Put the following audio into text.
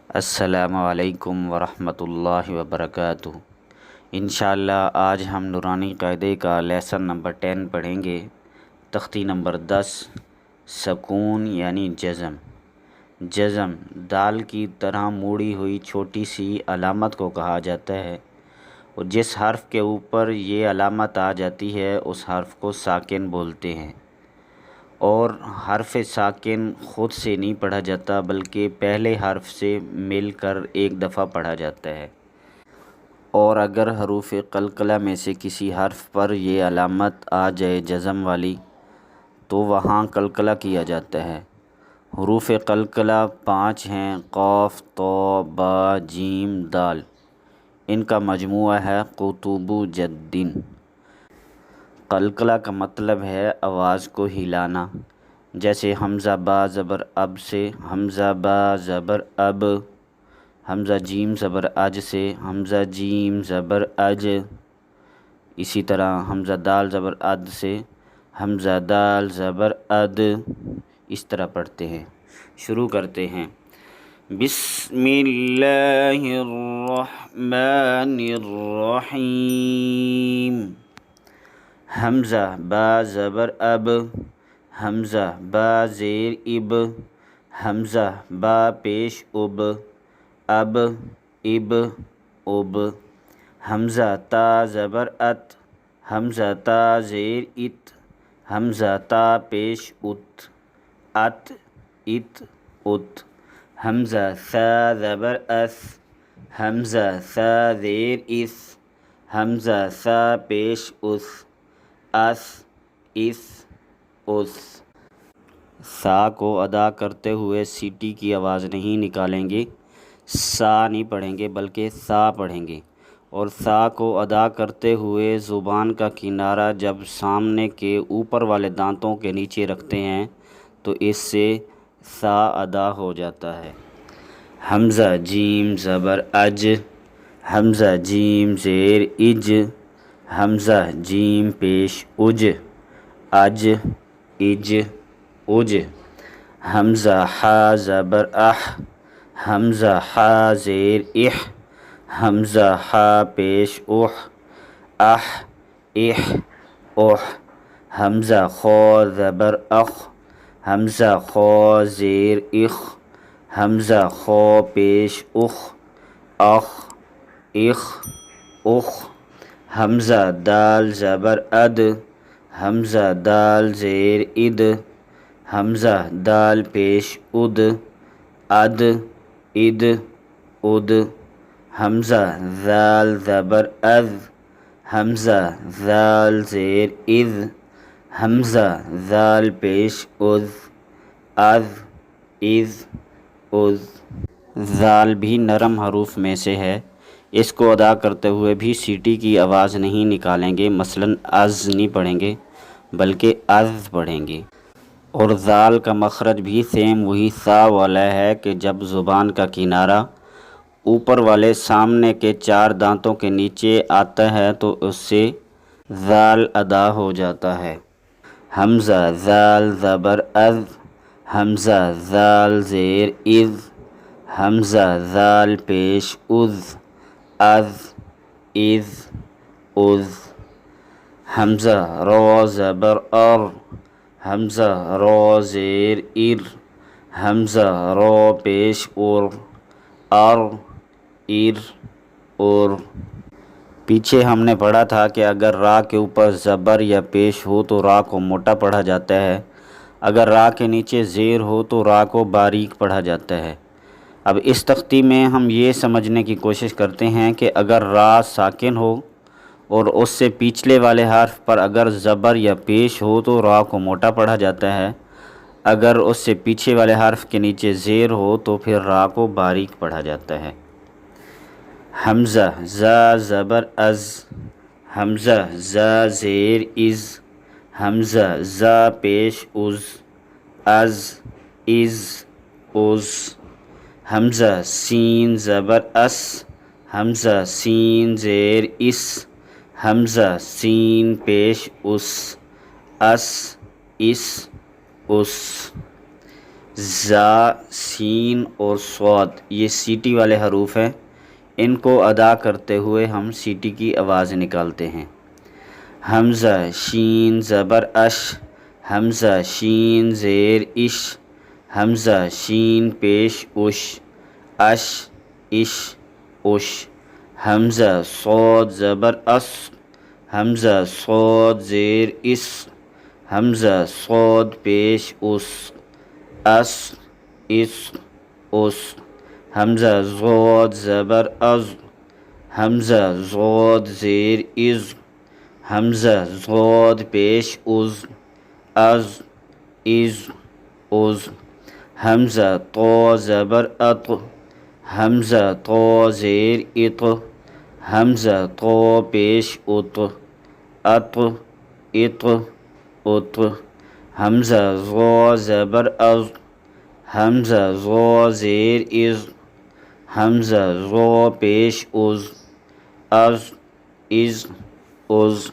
السلام علیکم ورحمۃ اللہ وبرکاتہ۔ انشاءاللہ آج ہم نورانی قاعدے کا لیسن نمبر 10 پڑھیں گے۔ تختی نمبر 10، سکون یعنی جزم۔ جزم دال کی طرح موڑی ہوئی چھوٹی سی علامت کو کہا جاتا ہے، اور جس حرف کے اوپر یہ علامت آ جاتی ہے اس حرف کو ساکن بولتے ہیں، اور حرف ساکن خود سے نہیں پڑھا جاتا بلکہ پہلے حرف سے مل کر ایک دفعہ پڑھا جاتا ہے، اور اگر حروف قلقلہ میں سے کسی حرف پر یہ علامت آ جائے جزم والی تو وہاں قلقلہ کیا جاتا ہے۔ حروف قلقلہ 5 ہیں: قاف، طا، با، جیم، دال۔ ان کا مجموعہ ہے قطب جدن۔ قلقلہ کا مطلب ہے آواز کو ہلانا، جیسے حمزہ با زبر اب سے حمزہ با زبر اب، حمزہ جیم زبر اج سے حمزہ جیم زبر اج، اسی طرح حمزہ دال زبر اد سے حمزہ دال زبر اد، اس طرح پڑھتے ہیں۔ شروع کرتے ہیں۔ بسم اللہ الرحمن الرحیم۔ حمزہ با زبر اب، حمزہ با زیر اب، حمزہ با پیش اب، اب اب اب، حمزہ تا زبر ات، حمزہ تا زیر ات، حمزہ تا پیش ات، ات ات ات، حمزہ ثا زبر اس، حمزہ ثا زیر اس، حمزہ ثا پیش اس، اس اس اس۔ سا کو ادا کرتے ہوئے سیٹی کی آواز نہیں نکالیں گے، سا نہیں پڑھیں گے بلکہ سا پڑھیں گے، اور سا کو ادا کرتے ہوئے زبان کا کنارہ جب سامنے کے اوپر والے دانتوں کے نیچے رکھتے ہیں تو اس سے سا ادا ہو جاتا ہے۔ حمزہ جیم زبر اج، حمزہ جیم زیر اج، حمزہ جیم پیش اج، اج اج اج، حمزہ حا زبر اح، حمزہ حا زیر اح، حمزہ حا پیش اح، اح اح اح، حمزہ خا زبر اخ، حمزہ خا زیر اخ، حمزہ خا پیش اخ، اخ اخ اخ، حمزہ دال زبر اد، حمزہ دال زیر اد، حمزہ دال پیش اد، اد اد اد، حمزہ ذال زبر از، حمزہ ذال زیر از، حمزہ ذال پیش از، از از از۔ ذال بھی نرم حروف میں سے ہے، اس کو ادا کرتے ہوئے بھی سیٹی کی آواز نہیں نکالیں گے، مثلاً از نہیں پڑھیں گے بلکہ از پڑھیں گے۔ اور ذال کا مخرج بھی سیم وہی سا والا ہے کہ جب زبان کا کنارہ اوپر والے سامنے کے 4 دانتوں کے نیچے آتا ہے تو اس سے ذال ادا ہو جاتا ہے۔ حمزہ ذال زبر از، حمزہ ذال زیر از، حمزہ ذال پیش از، از از از، حمزہ را زبر ار، حمزہ را زیر ار، حمزہ را پیش ار، ار ار ار۔ پیچھے ہم نے پڑھا تھا کہ اگر را کے اوپر زبر یا پیش ہو تو را کو موٹا پڑھا جاتا ہے، اگر را کے نیچے زیر ہو تو را کو باریک پڑھا جاتا ہے۔ اب اس تختی میں ہم یہ سمجھنے کی کوشش کرتے ہیں کہ اگر را ساکن ہو اور اس سے پچھلے والے حرف پر اگر زبر یا پیش ہو تو را کو موٹا پڑھا جاتا ہے، اگر اس سے پیچھے والے حرف کے نیچے زیر ہو تو پھر را کو باریک پڑھا جاتا ہے۔ حمزہ زا زبر از، حمزہ زا زیر از، حمزہ زا پیش از، از از از، حمزہ سین زبر اس، حمزہ سین زیر اس، حمزہ سین پیش اس، اس اس اس۔ زا، سین اور صاد یہ سیٹی والے حروف ہیں، ان کو ادا کرتے ہوئے ہم سیٹی کی آواز نکالتے ہیں۔ حمزہ شین زبر اش، حمزہ شین زیر اش، حمزہ شین پیش اش، اش اش اش، حمزہ صاد زبر اس، حمزہ صاد زیر اس، حمزہ صاد پیش اس، اس اس اس، حمزہ ضاد زبر از، حمزہ ضاد زیر از، حمزہ ضاد پیش از، از از از، حمزہ طا زبر اط، حمزہ طا زیر اط، حمزہ طا پیش اط، اط اط اط، حمزہ ظا زبر از، حمزہ ظا زیر از، حمزہ ظا پیش از، از از از،